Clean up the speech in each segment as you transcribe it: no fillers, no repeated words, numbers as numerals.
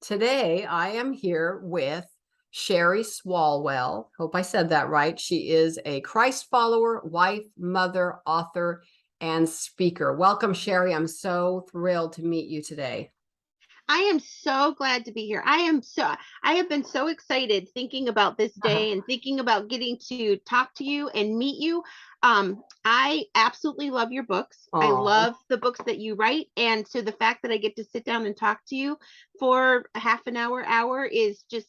Today, I am here with Cheri Swalwell. Hope I said that right. She is a Christ follower, wife, mother, author, and speaker. Welcome, Cheri. I'm so thrilled to meet you today. I am so glad to be here. I have been so excited thinking about this day and thinking about getting to talk to you and meet you. I absolutely love your books. I Oh, love the books that you write. And so the fact that I get to sit down and talk to you for a half an hour is just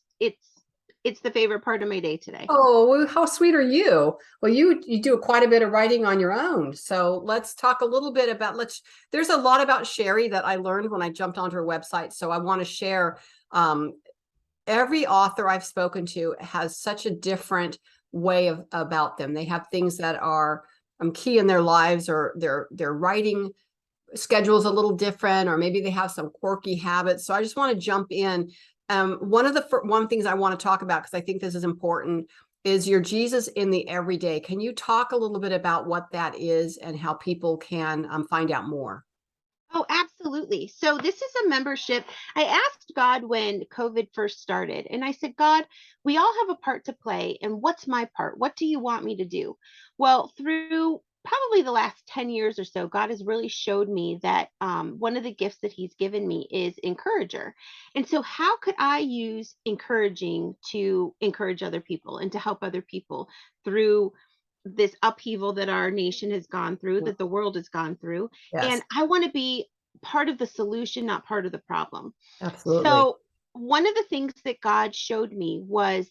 it's the favorite part of my day today. oh, how sweet are you? Well, you do quite a bit of writing on your own. So let's talk a little bit about there's a lot about Cheri that I learned when I jumped onto her website. So I want to share. Every author I've spoken to has such a different way about them. They have things that are key in their lives, or their writing schedule's a little different, or maybe they have some quirky habits. So I just want to jump in. One things I want to talk about, because I think this is important, is your Jesus in the everyday. Can you talk a little bit about what that is and how people can find out more? Oh, absolutely. So this is a membership. I asked God when COVID first started, and I said, God, we all have a part to play. And what's my part? What do you want me to do? Well, through probably the last 10 years or so, God has really showed me that one of the gifts that He's given me is encourager. And so, how could I use encouraging to encourage other people and to help other people through this upheaval that our nation has gone through, that the world has gone through? Yes, And I want to be part of the solution, not part of the problem. absolutely. So, one of the things that God showed me was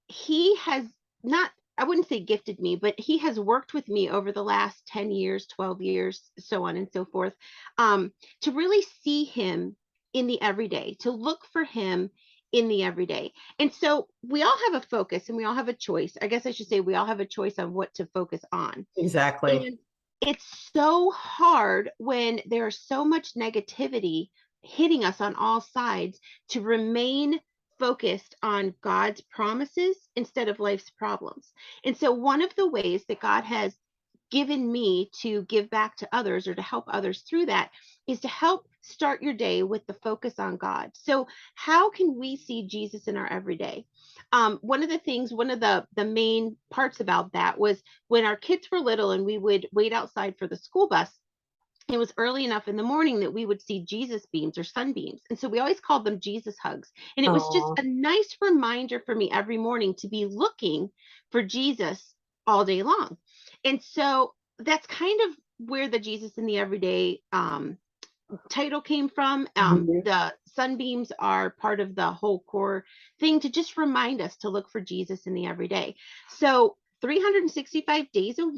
He has not, I wouldn't say gifted me, but He has worked with me over the last 10 years, 12 years, so on and so forth, to really see Him in the everyday, to look for Him in the everyday. And so we all have a focus and we all have a choice. I guess I should say we all have a choice on what to focus on. Exactly. And it's so hard when there's so much negativity hitting us on all sides to remain focused on God's promises instead of life's problems. And so, one of the ways that God has given me to give back to others or to help others through that is to help start your day with the focus on God. So, how can we see Jesus in our everyday? One of the things, one of the main parts about that was when our kids were little and we would wait outside for the school bus. It was early enough in the morning that we would see Jesus beams or sunbeams. And so we always called them Jesus hugs. And it was just Oh, a nice reminder for me every morning to be looking for Jesus all day long. And so that's kind of where the Jesus in the everyday title came from. mhm. The sunbeams are part of the whole core thing to just remind us to look for Jesus in the everyday. So 365 days a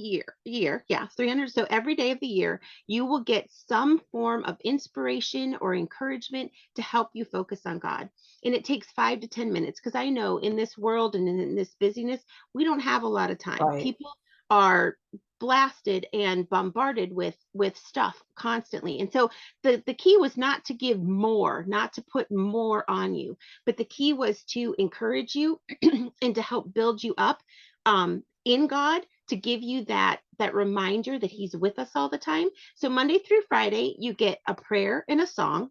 yeah, 300. So every day of the year, you will get some form of inspiration or encouragement to help you focus on God. And it takes 5 to 10 minutes because I know in this world and in this busyness, we don't have a lot of time. Right. People are blasted and bombarded with stuff constantly. And so the key was not to give more, not to put more on you, but the key was to encourage you and to help build you up in God, to give you that reminder that He's with us all the time. So Monday through Friday, you get a prayer and a song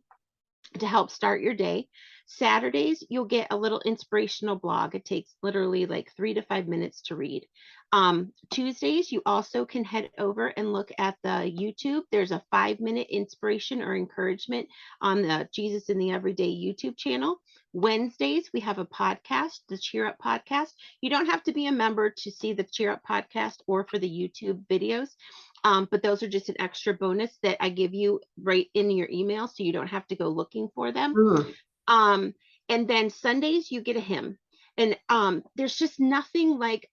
to help start your day. Saturdays, you'll get a little inspirational blog. It takes literally like 3 to 5 minutes to read. Tuesdays, you also can head over and look at the YouTube. There's a 5 minute inspiration or encouragement on the Jesus in the Everyday YouTube channel. Wednesdays, we have a podcast, the Cheer Up podcast. You don't have to be a member to see the Cheer Up podcast or for the YouTube videos. But those are just an extra bonus that I give you right in your email so you don't have to go looking for them. Mm. Um, and then Sundays, you get a hymn. And there's just nothing like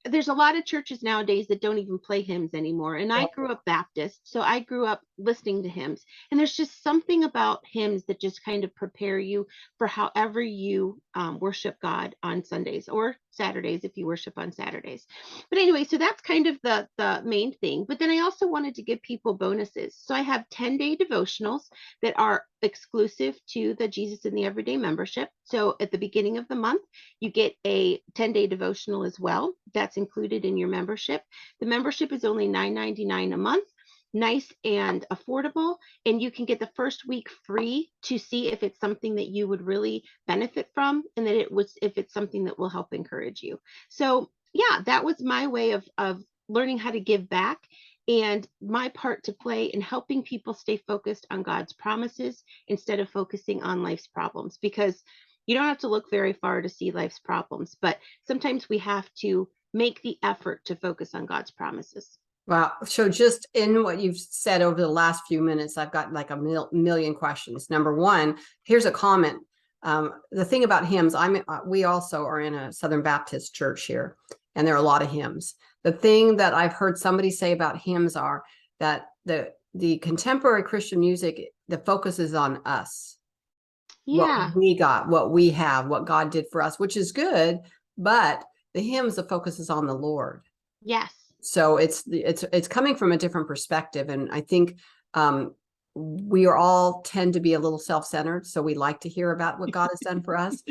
there's a lot of churches nowadays that don't even play hymns anymore. And I grew up Baptist, so I grew up listening to hymns. And there's just something about hymns that just kind of prepare you for however you worship God on Sundays or Saturdays if you worship on Saturdays. But anyway, so that's kind of the main thing. But then I also wanted to give people bonuses. So I have 10-day devotionals that are exclusive to the Jesus in the Everyday membership. So at the beginning of the month, you get a 10-day devotional as well. That's included in your membership. The membership is only $9.99 a month. nice and affordable, and you can get the first week free to see if it's something that you would really benefit from, and that it was if it's something that will help encourage you. So yeah, that was my way of learning how to give back, and my part to play in helping people stay focused on God's promises instead of focusing on life's problems, because you don't have to look very far to see life's problems, but sometimes we have to make the effort to focus on God's promises. Wow. So just in what you've said over the last few minutes, I've got like a million questions. Number one, here's a comment. The thing about hymns, we also are in a Southern Baptist church here, and there are a lot of hymns. The thing that I've heard somebody say about hymns are that the contemporary Christian music, the focus is on us, what Yeah. we got, what we have, what God did for us, which is good. But the hymns, the focus is on the Lord. Yes. So it's coming from a different perspective, and I think we are all tend to be a little self-centered, so we like to hear about what God has done for us.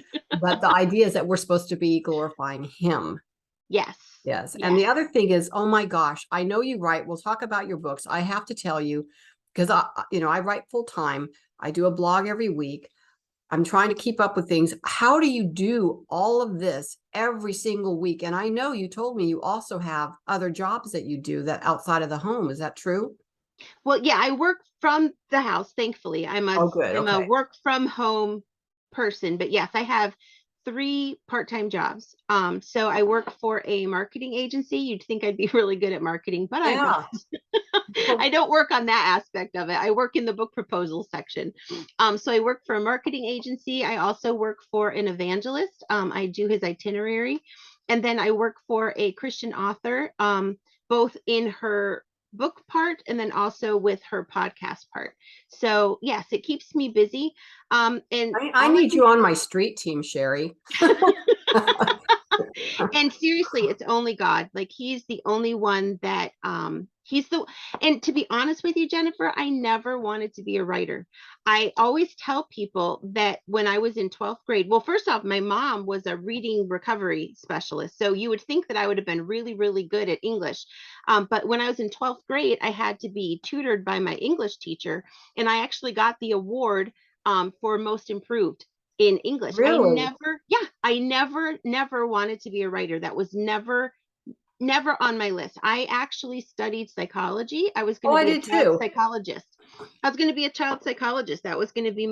But the idea is that we're supposed to be glorifying Him. Yes. Yes. And Yes. the other thing is, oh my gosh, I know you write. We'll talk about your books. I have to tell you, because I write full time. I do a blog every week. I'm trying to keep up with things. How do you do all of this every single week? And I know you told me you also have other jobs that you do that outside of the home. Is that true? Well, yeah, I work from the house, thankfully. Oh, good. I'm a Okay. work from home person, but yes, I have three part-time jobs. So I work for a marketing agency. You'd think I'd be really good at marketing, but I'm not. Yeah. Well, I don't work on that aspect of it. I work in the book proposal section. So I work for a marketing agency. I also work for an evangelist. I do his itinerary. And then I work for a Christian author, both in her book part and then also with her podcast part. So yes, it keeps me busy. And I all I need can you on my street team, Cheri. and seriously, it's only God. Like he's the only one that he's the and to be honest with you, Jennifer, I never wanted to be a writer. I always tell people that when I was in 12th grade, well, first off, my mom was a reading recovery specialist. So you would think that I would have been really, really good at English. But when I was in 12th grade, I had to be tutored by my English teacher, and I actually got the award for most improved in English. Really? I never wanted to be a writer. That was never on my list. I actually studied psychology. I was going Oh, to I be a did child too. psychologist. I was going to be a child psychologist. That was going to be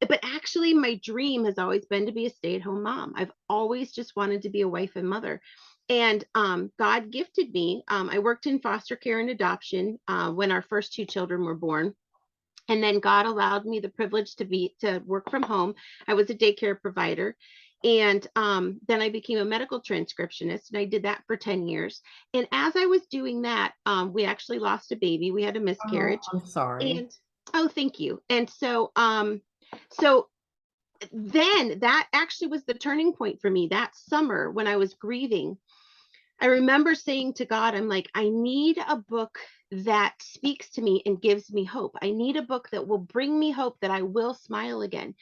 but actually, my dream has always been to be a stay at home mom. I've always just wanted to be a wife and mother. And God gifted me. I worked in foster care and adoption when our first two children were born, and then God allowed me the privilege to work from home. I was a daycare provider, and then I became a medical transcriptionist, and I did that for 10 years. And as I was doing that, we actually lost a baby. We had a Oh, miscarriage. I'm sorry. And oh, thank you. And so then that actually was the turning point for me that summer when I was grieving. I remember saying to God, I'm like, I need a book that speaks to me and gives me hope. I need a book that will bring me hope, that I will smile again.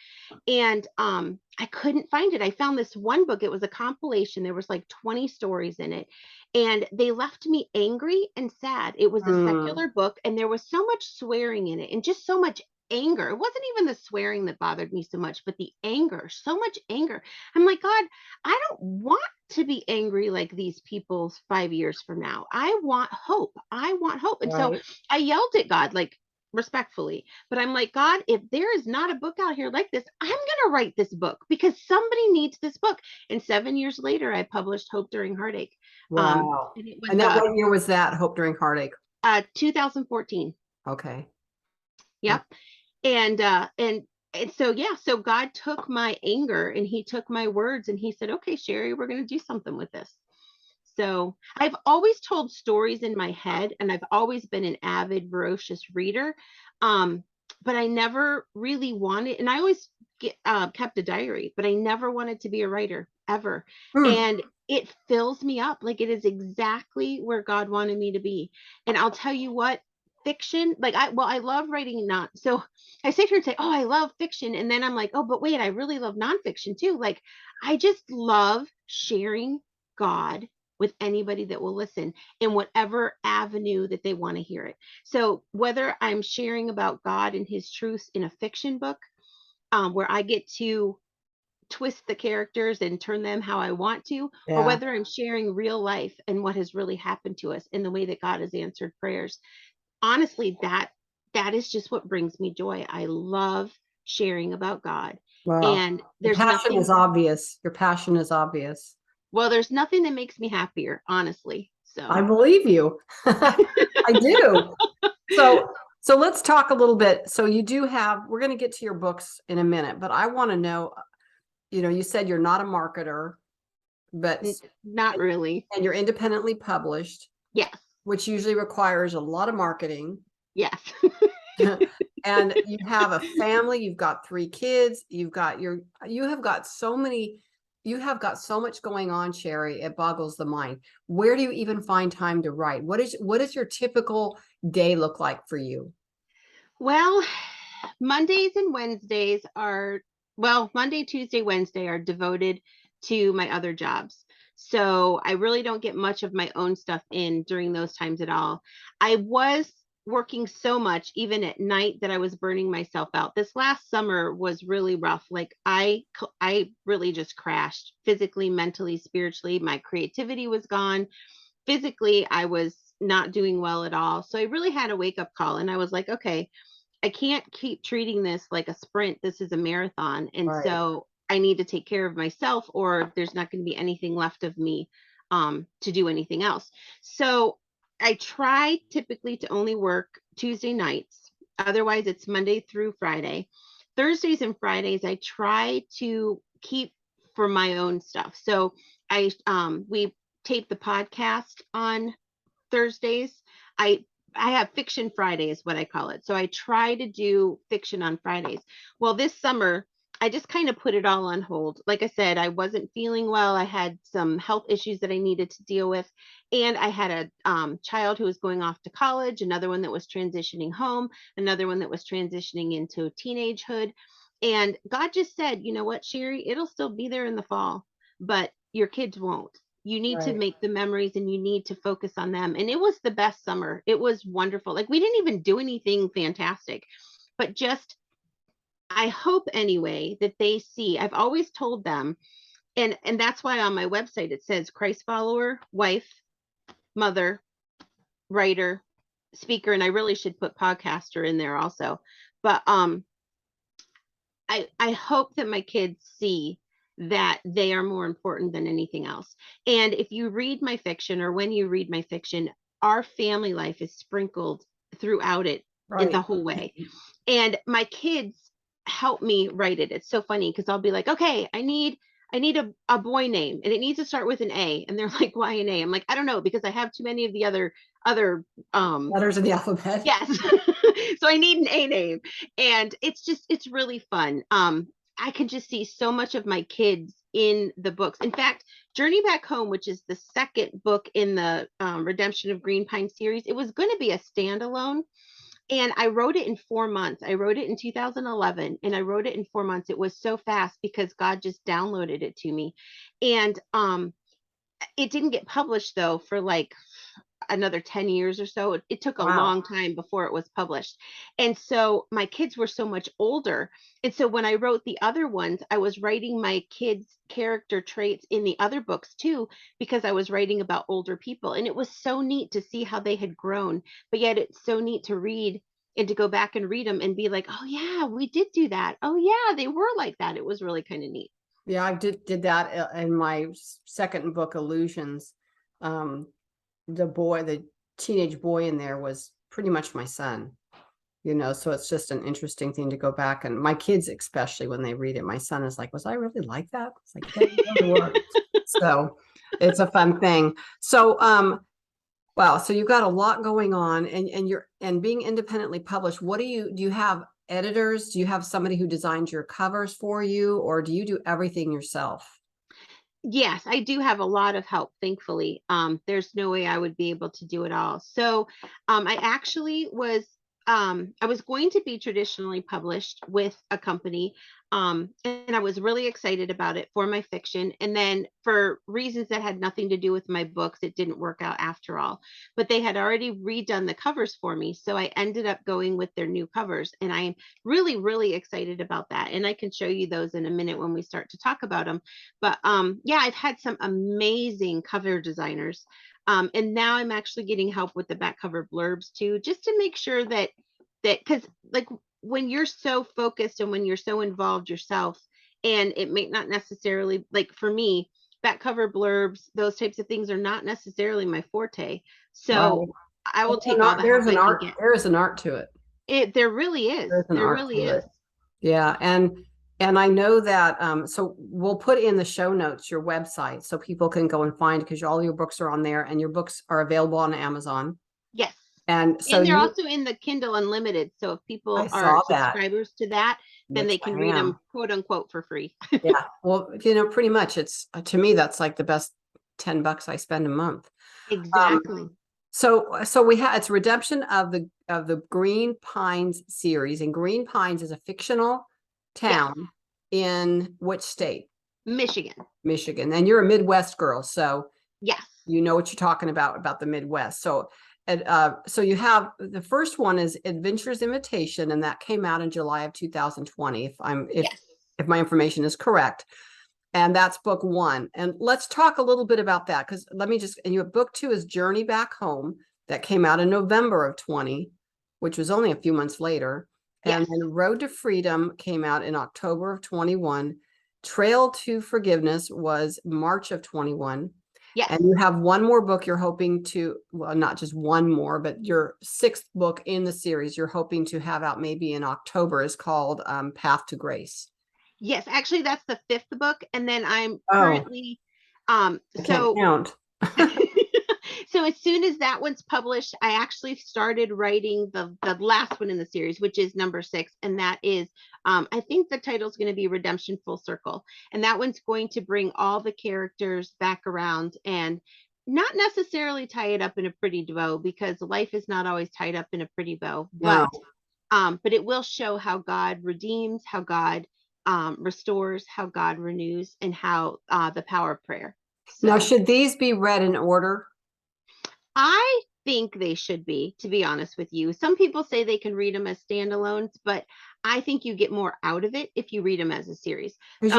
And I couldn't find it. I found this one book. It was a compilation. There was like 20 stories in it, and they left me angry and sad. It was a Hmm. secular book, and there was so much swearing in it and just so much anger. It wasn't even the swearing that bothered me so much, but the anger, so much anger. I'm like, God, I don't want to be angry like these people 5 years from now. I want hope. I want hope. And so Right. I yelled at God, like respectfully, but I'm like, God, if there is not a book out here like this, I'm going to write this book because somebody needs this book. And 7 years later, I published Hope During Heartache. Wow. And it was And that what year was that? Hope During Heartache. 2014. Okay. Yep. And and so yeah, so God took my anger and he took my words and he said, okay, Cheri, we're going to do something with this. So I've always told stories in my head, and I've always been an avid, voracious reader. Um, but I never really wanted, and I always kept a diary, but I never wanted to be a writer ever. Hmm. And it fills me up. Like it is exactly where God wanted me to be. And I'll tell you what, fiction, like I love writing not. So I sit here and say, oh, I love fiction. And then I'm like, oh, but wait, I really love nonfiction too. Like I just love sharing God with anybody that will listen in whatever avenue that they want to hear it. So whether I'm sharing about God and his truths in a fiction book, where I get to twist the characters and turn them how I want to, or Yeah. whether I'm sharing real life and what has really happened to us in the way that God has answered prayers. Honestly, that is just what brings me joy. I love sharing about God. Wow. And The there's passion is nothing, obvious. Your passion is obvious. well, there's nothing that makes me happier, honestly. I So, believe you. I do. So, so let's talk a little bit. So you do have, we're going to get to your books in a minute, but I want to know, you said you're not a marketer, but, not really. and you're independently published, Yes. which usually requires a lot of marketing. Yes. And you have a family, you've got 3 kids, you have got so much going on, Cheri. It boggles the mind. Where do you even find time to write? What is your typical day look like for you? Well, Mondays and Wednesdays are, well, Monday, Tuesday, Wednesday are devoted to my other jobs. So I really don't get much of my own stuff in during those times at all. I was working so much even at night that I was burning myself out. This last summer was really rough. Like I really just crashed physically, mentally, spiritually. My creativity was gone. Physically, I was not doing well at all. So I really had a wake up call and I was like, okay, I can't keep treating this like a sprint. This is a marathon. And Right. so I need to take care of myself or there's not going to be anything left of me to do anything else. So I try typically to only work Tuesday nights. Otherwise, it's Monday through Friday. Thursdays and Fridays, I try to keep for my own stuff. So we tape the podcast on Thursdays. I I have fiction Friday is what I call it. So I try to do fiction on Fridays. Well, this summer I just kind of put it all on hold. Like I said, I wasn't feeling well. I had some health issues that I needed to deal with, and I had a child who was going off to college, another one that was transitioning home, another one that was transitioning into teenagehood. And God just said, you know what, Cheri, it'll still be there in the fall, but your kids won't. You need to Right. make the memories and you need to focus on them. And it was the best summer. It was wonderful. Like we didn't even do anything fantastic, but just I hope anyway that they see. I've always told them, and that's why on my website it says Christ follower, wife, mother, writer, speaker, and I really should put podcaster in there also. But I hope that my kids see that they are more important than anything else. And if you read my fiction or when you read my fiction, our family life is sprinkled throughout it in the Right. whole way. And my kids help me write it. It's so funny because I'll be like, okay, I need a boy name and it needs to start with an A. And they're like, why an A? I'm like, I don't know, because I have too many of the other Letters in the alphabet. yes. So I need an A name. And it's really fun. I can just see so much of my kids in the books. In fact, Journey Back Home, which is the second book in the Redemption of Green Pine series, it was going to be a standalone. And I wrote it in 4 months. I wrote it in 2011 and I wrote it in 4 months. It was so fast because God just downloaded it to me. And it didn't get published though for like another 10 years or so. It took a Wow. long time before it was published. And so my kids were so much older. And so when I wrote the other ones, I was writing my kids' character traits in the other books too, because I was writing about older people. And it was so neat to see how they had grown. But yet it's so neat to read and to go back and read them and be like, oh, yeah, we did do that. Oh, yeah, they were like that. It was really kind of neat. Yeah, I did that in my second book, Illusions. Um, the teenage boy in there was pretty much my son, so it's just an interesting thing to go back, and my kids, especially when they read it, my son is like, was I really like that? It's like, yeah, you really were. So it's a fun thing. So wow, so you've got a lot going on, and being independently published, do you have editors? Do you have somebody who designs your covers for you, or do you do everything yourself? Yes, I do have a lot of help, thankfully. There's no way I would be able to do it all. So I actually was I was going to be traditionally published with a company, and I was really excited about it for my fiction. And then for reasons that had nothing to do with my books, it didn't work out after all. But they had already redone the covers for me, so I ended up going with their new covers, and I'm really, really excited about that. And I can show you those in a minute when we start to talk about them. But yeah, I've had some amazing cover designers. And now I'm actually getting help with the back cover blurbs too, just to make sure that because like when you're so focused and when you're so involved yourself, and it may not necessarily, like for me, back cover blurbs, those types of things are not necessarily my forte. Right. So I will There's take all the help there's I an can art. get. There is an art to it. There really is. There's an There art really to is. it. Yeah, and I know that so we'll put in the show notes your website so people can go and find, because all your books are on there and your books are available on Amazon. Yes. And so And they're you also in the Kindle Unlimited. So if I people are saw that, subscribers to that, then which they can I read them am. quote unquote for free. Yeah. Well, pretty much it's to me that's like the best $10 I spend a month. Exactly. So we have it's redemption of the Green Pines series, and Green Pines is a fictional Yes. town in which state? Michigan. Michigan. And you're a Midwest girl, so Yes. you know what you're talking about the Midwest. So so you have the first one is Adventure's Invitation, and that came out in July of 2020, Yes. if my information is correct. And that's book one. And let's talk a little bit about that, because and you have book two is Journey Back Home, that came out in November of 20, which was only a few months later. And Yes. then Road to Freedom came out in October of 21. Trail to Forgiveness was March of 21. Yes. And you have one more book you're hoping to, well, not just one more, but your sixth book in the series you're hoping to have out maybe in October is called Path to Grace. Yes, actually that's the fifth book. And then I'm Oh, currently I can't so count. so as soon as that one's published, I actually started writing the last one in the series, which is number 6, and that is I think the title is going to be Redemption Full Circle, and that one's going to bring all the characters back around and not necessarily tie it up in a pretty bow, because life is not always tied up in a pretty bow, No. but it will show how God redeems, how God restores, how God renews, and how the power of prayer. Now, So should these be read in order? I think they should be, to be honest with you. Some people say they can read them as standalones, but I think you get more out of it if you read them as a series. Because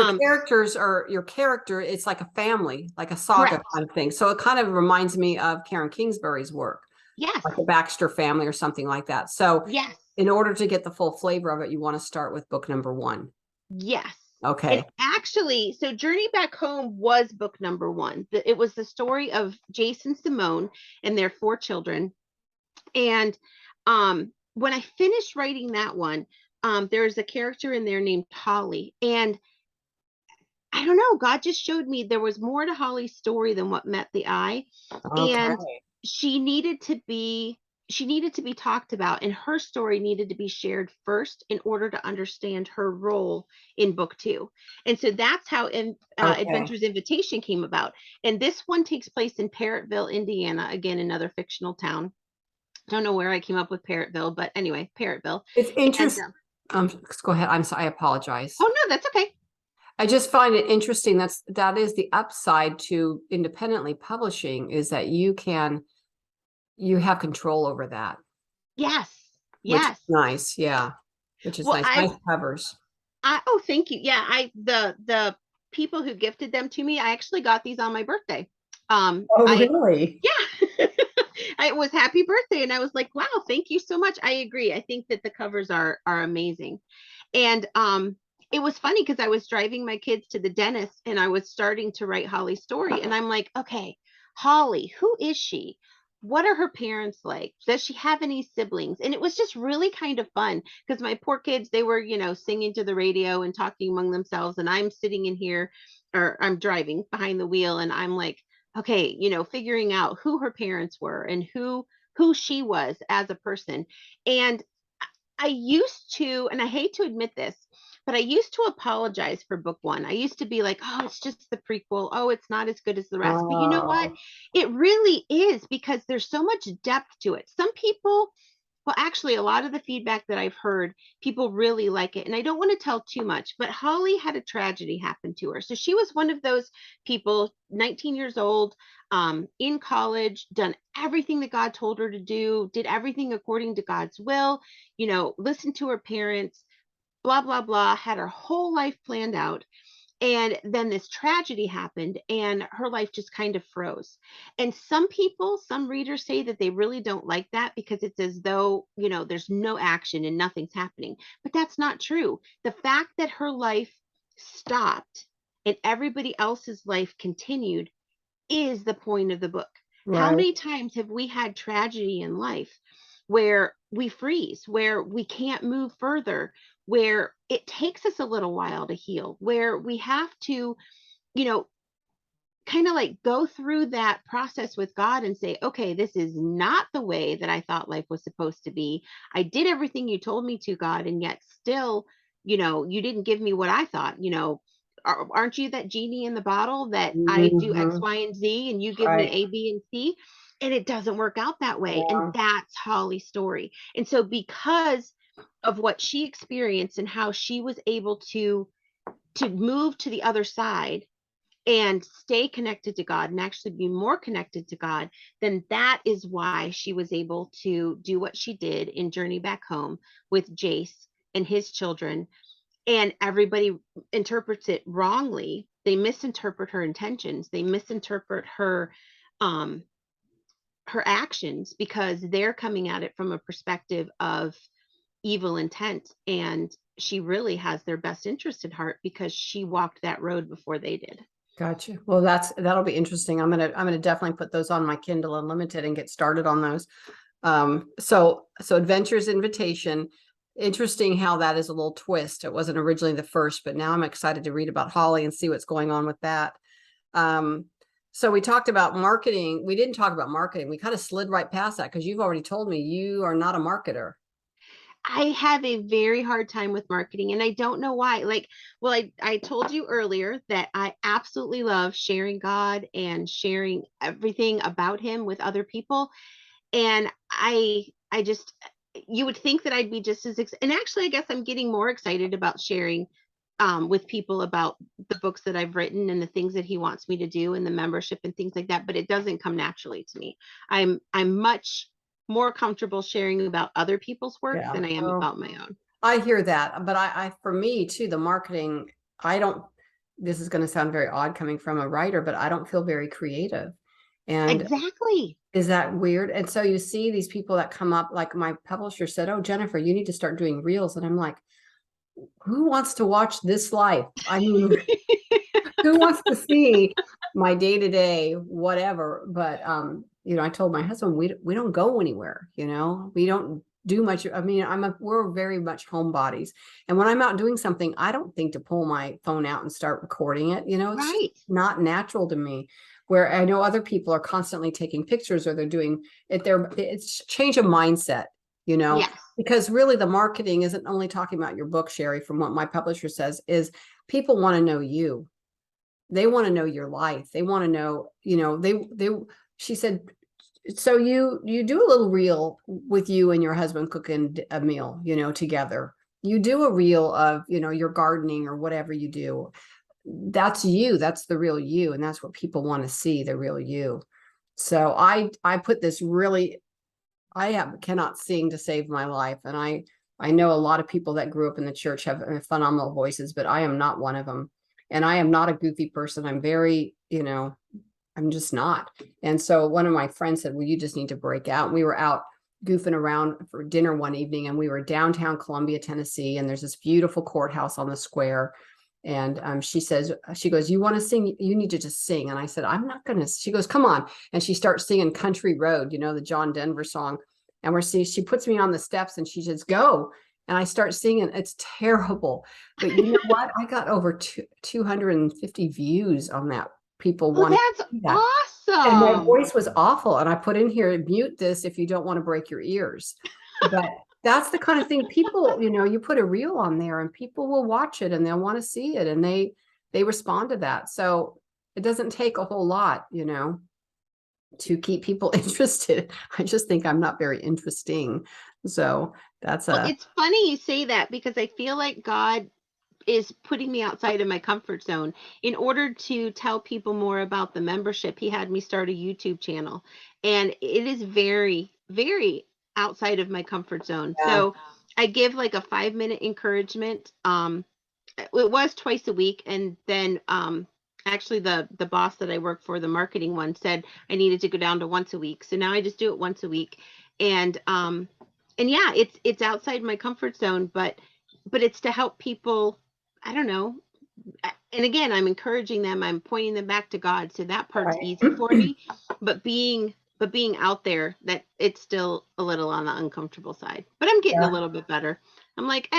your character, it's like a family, like a saga Correct. kind of thing. So it kind of reminds me of Karen Kingsbury's work, Yes. like the Baxter family or something like that. So Yes. in order to get the full flavor of it, you want to start with book number one. Yes. And Okay. actually, so Journey Back Home was book number 1. It was the story of Jason Simone and their 4 children. And when I finished writing that one, there's a character in there named Holly. And I don't know, God just showed me there was more to Holly's story than what met the eye. And Okay. she needed to be talked about, and her story needed to be shared first in order to understand her role in book 2. And so that's how Okay. Adventure's Invitation came about. And this one takes place in Parrottville, Indiana, again another fictional town. Don't know where I came up with Parrottville, but anyway, Parrottville. It's And interesting. Go ahead. I'm sorry. I apologize. oh no, that's okay. I just find it interesting. That is the upside to independently publishing, is that you have control over that, Yes. which is Yes. nice. Yeah. Which is Well, nice. Nice covers. oh, thank you. Yeah, the people who gifted them to me, I actually got these on my birthday. Oh, I really? Yeah. It was happy birthday, and I was like, wow, thank you so much. I agree. I think that the covers are amazing. And it was funny because I was driving my kids to the dentist and I was starting to write Holly's story, and I'm like, okay, Holly, who is she? What are her parents like? Does she have any siblings? And it was just really kind of fun because my poor kids, they were, singing to the radio and talking among themselves, and I'm sitting in here, or I'm driving behind the wheel, and I'm like, okay, figuring out who her parents were and who she was as a person. And I used to, and I hate to admit this, but I used to apologize for book 1. I used to be like, oh, it's just the prequel. Oh, it's not as good as the rest. But you know what? Oh, It really is, because there's so much depth to it. Some people Well, actually, a lot of the feedback that I've heard, people really like it. And I don't want to tell too much, but Holly had a tragedy happen to her. So she was one of those people, 19 years old, in college, done everything that God told her to do, did everything according to God's will, listened to her parents, blah, blah, blah, had her whole life planned out. And then this tragedy happened and her life just kind of froze. And some people, some readers say that they really don't like that because it's as though, there's no action and nothing's happening. But that's not true. The fact that her life stopped and everybody else's life continued is the point of the book. How Right. many times have we had tragedy in life where we freeze, where we can't move further, where it takes us a little while to heal, where we have to, you know, kind of like go through that process with God and say, okay, this is not the way that I thought life was supposed to be. I did everything you told me to, God, and yet still, you didn't give me what I thought. Aren't you that genie in the bottle that I do X, Mhm. Y, and Z and you give me Right. A, B, and C? And it doesn't work out that way. And Yeah. that's Holly's story. And so, because of what she experienced and how she was able to move to the other side and stay connected to God and actually be more connected to God, then that is why she was able to do what she did in Journey Back Home with Jace and his children. And everybody interprets it wrongly. They misinterpret her intentions. They misinterpret um her actions because they're coming at it from a perspective of evil intent, and she really has their best interest at heart because she walked that road before they did. Gotcha. Well, that'll be interesting. I'm gonna definitely put those on my Kindle Unlimited and get started on those. So Adventures Invitation. Interesting how that is a little twist. It wasn't originally the first, but now I'm excited to read about Holly and see what's going on with that. Um, so we talked about marketing. We didn't talk about marketing. We kind of slid right past that because you've already told me you are not a marketer. I have a very hard time with marketing and I don't know why. Well, I told you earlier that I absolutely love sharing God and sharing everything about him with other people. And I just, you would think that I'd be just as, and actually, I guess I'm getting more excited about sharing with people about the books that I've written and the things that he wants me to do and the membership and things like that. But it doesn't come naturally to me. I'm much more comfortable sharing about other people's work Yeah. than I am Oh, about my own. I hear that, but for me too, the marketing, I don't, this is going to sound very odd coming from a writer, but I don't feel very creative. And Exactly. is that weird? And so you see these people that come up, like my publisher said, "Oh, Jennifer, you need to start doing reels." And I'm like, who wants to watch this life? I mean, who wants to see my day-to-day whatever? But I told my husband we don't go anywhere, we don't do much. I mean, we're very much homebodies. And when I'm out doing something, I don't think to pull my phone out and start recording it. It's just Right. not natural to me. Where I know other people are constantly taking pictures or they're doing it, it's change of mindset, Yes. because really the marketing isn't only talking about your book, Cheri, from what my publisher says, is people want to know you. They want to know your life. They want to know, she said, so you do a little reel with you and your husband cooking a meal, together. You do a reel of, your gardening or whatever you do. That's you. That's the real you. And that's what people want to see, the real you. So I put this really, cannot sing to save my life. And I know a lot of people that grew up in the church have phenomenal voices, but I am not one of them. And I am not a goofy person. I'm very, I'm just not. And so one of my friends said, well, you just need to break out. And we were out goofing around for dinner one evening and we were downtown Columbia, Tennessee. And there's this beautiful courthouse on the square. And she goes, you want to sing? You need to just sing. And I said, I'm not going to. She goes, come on. And she starts singing Country Road, the John Denver song. And she puts me on the steps and she says, go. And I start singing. It's terrible. But you know what? I got over 250 views on that. People Oh, wanting to that's see that. And my awesome. voice was awful. And I put in here, mute this if you don't want to break your ears. But that's the kind of thing people, you put a reel on there and people will watch it and they'll want to see it. And they respond to that. So it doesn't take a whole lot, to keep people interested. I just think I'm not very interesting. So that's Well, a, it's funny you say that because I feel like God is putting me outside of my comfort zone. In order to tell people more about the membership, he had me start a YouTube channel. And it is very, very outside of my comfort zone. yeah, So I give like a 5-minute encouragement. It was twice a week, and then actually the boss that I work for, the marketing one, said I needed to go down to once a week. So now I just do it once a week. And yeah, it's outside my comfort zone, but it's to help people. I don't know. And again, I'm encouraging them, I'm pointing them back to God, so that part's easy for right. me. But being out there, that it's still a little on the uncomfortable side, but I'm getting a Yeah. little bit better. I'm like,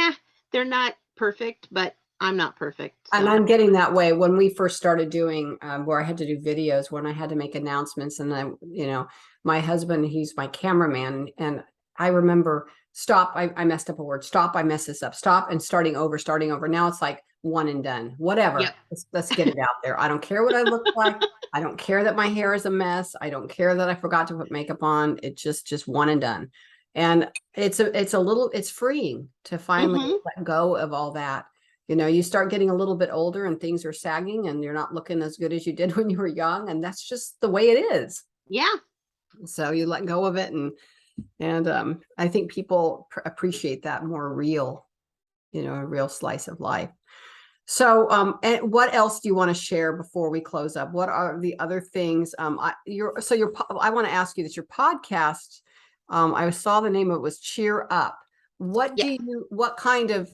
they're not perfect, but I'm not perfect, And so I'm getting that way. When we first started doing, where I had to do videos, when I had to make announcements, and then, my husband, he's my cameraman, and I remember, stop, I messed up a word, stop, I messed this up, stop, and starting over, starting over. Now it's like one and done, whatever. yep. Let's get it out there. I don't care what I look like. I don't care that my hair is a mess. I don't care that I forgot to put makeup on. It's just one and done. And it's freeing to finally Hmm. let go of all that. You start getting a little bit older and things are sagging and you're not looking as good as you did when you were young. And that's just the way it is. Yeah. So you let go of it. And I think people appreciate that more real, a real slice of life. So, and what else do you want to share before we close up? What are the other things? I want to ask you this, your podcast, I saw the name of it was Cheer Up. Yes. What kind of,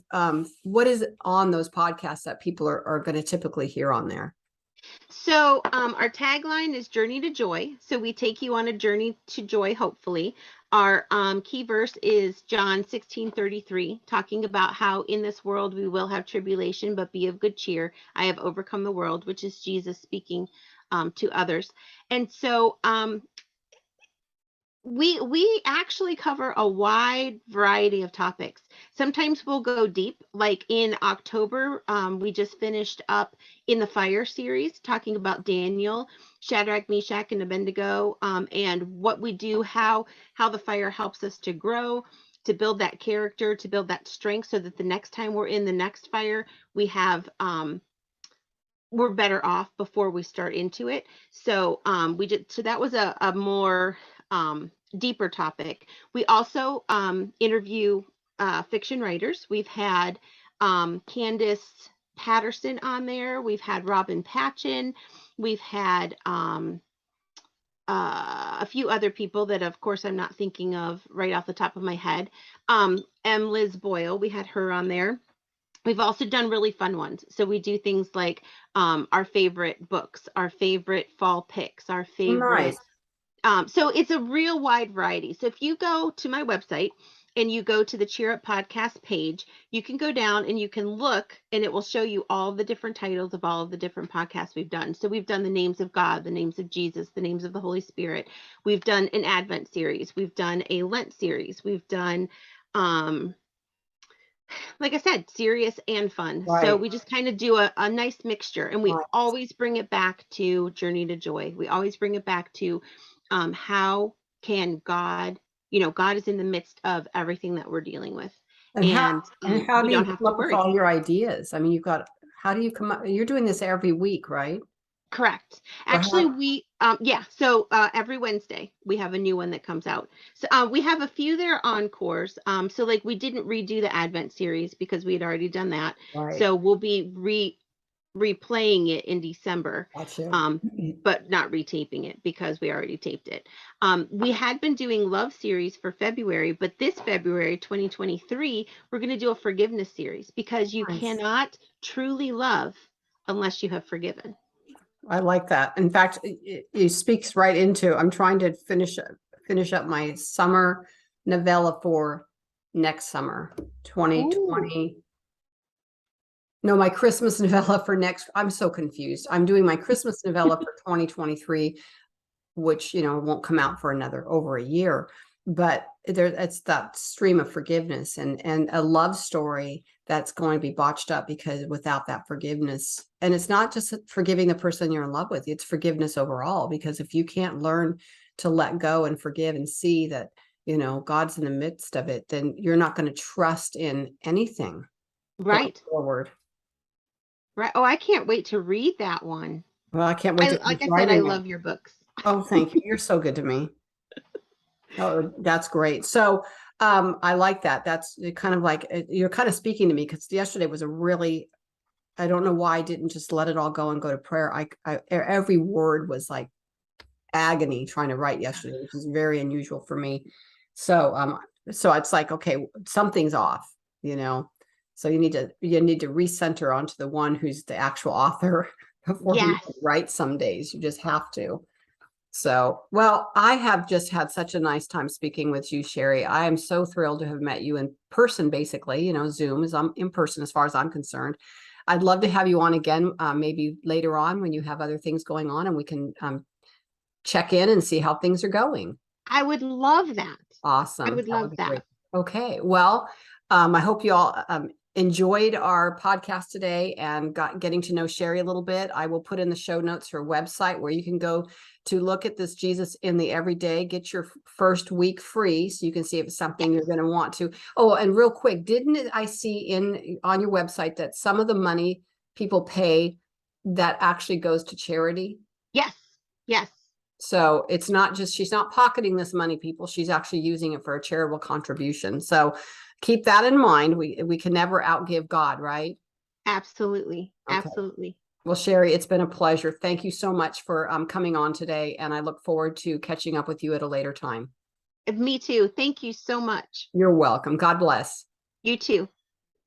what is on those podcasts that people are going to typically hear on there? So, our tagline is Journey to Joy. So, we take you on a journey to joy, hopefully. Our key verse is John 16:33, talking about how in this world we will have tribulation, but be of good cheer. I have overcome the world, which is Jesus speaking to others. And so, we actually cover a wide variety of topics. Sometimes we'll go deep, like in October, we just finished up in the fire series talking about Daniel, Shadrach, Meshach, and Abednego, and what we do, how the fire helps us to grow, to build that character, to build that strength, so that the next time we're in the next fire, we have we're better off before we start into it. So that was a more deeper topic. We also interview fiction writers. We've had Candace Patterson on there. We've had Robin Patchen. We've had a few other people that, of course, I'm not thinking of right off the top of my head. Liz Boyle, we had her on there. We've also done really fun ones. So we do things like our favorite books, our favorite fall picks, our favorite. Nice. So it's a real wide variety. So if you go to my website and you go to the Cheer Up podcast page, you can go down and you can look, and it will show you all the different titles of all of the different podcasts we've done. So we've done the names of God, the names of Jesus, the names of the Holy Spirit. We've done an Advent series. We've done a Lent series. We've done like I said, serious and fun. So Right. we just kind of do a nice mixture, and we Right. always bring it back to Journey to Joy. We always bring it back to how can God, God is in the midst of everything that we're dealing with, And how, and and how we do you don't have come to up with worry. all your ideas? I mean, how do you come up? You're doing this every week, right? Correct. Or Actually, how, we yeah. So every Wednesday we have a new one that comes out. So we have a few that are encores. So like we didn't redo the Advent series because we had already done that. right. So we'll be replaying it in December, Gotcha. um, but not retaping it because we already taped it. We had been doing love series for February, but this February 2023, we're going to do a forgiveness series because you Nice. cannot truly love unless you have forgiven. I like that. In fact, it speaks right into, I'm trying to finish up my summer novella for next summer, Ooh. 2020. No, my Christmas novella for next, I'm so confused. I'm doing my Christmas novella for 2023, which, won't come out for another over a year. But it's that stream of forgiveness and a love story that's going to be botched up because without that forgiveness, and it's not just forgiving the person you're in love with, it's forgiveness overall. Because if you can't learn to let go and forgive and see that, God's in the midst of it, then you're not going to trust in anything going Right. forward. Right. Oh, I can't wait to read that one. Well, I can't wait to Like finish I said, I writing it. love your books. Oh, thank you. You're so good to me. Oh, that's great. So, I like that. That's kind of like you're kind of speaking to me, because yesterday was a really, I don't know why I didn't just let it all go and go to prayer. Every word was like agony trying to write yesterday, which is very unusual for me. So it's like, okay, something's off, you know. So you need to recenter onto the one who's the actual author before you Yes. write some days. You just have to. So, well, I have just had such a nice time speaking with you, Cheri. I am so thrilled to have met you in person, basically. Zoom is in person as far as I'm concerned. I'd love to have you on again, maybe later on when you have other things going on, and we can check in and see how things are going. I would love that. I Awesome. would That would love be that. great. Okay. Well, I hope you all enjoyed our podcast today and getting to know Cheri a little bit. I will put in the show notes her website where you can go to look at this Jesus in the Everyday. Get your first week free so you can see if it's something you're going to want to. Oh, and real quick, didn't I see on your website that some of the money people pay that actually goes to charity? Yes. Yes. So it's not just, she's not pocketing this money, people. She's actually using it for a charitable contribution. So keep that in mind. We can never outgive God, right? Absolutely. Okay. Absolutely. Well, Cheri, it's been a pleasure. Thank you so much for coming on today. And I look forward to catching up with you at a later time. Me too. Thank you so much. You're welcome. God bless. You too.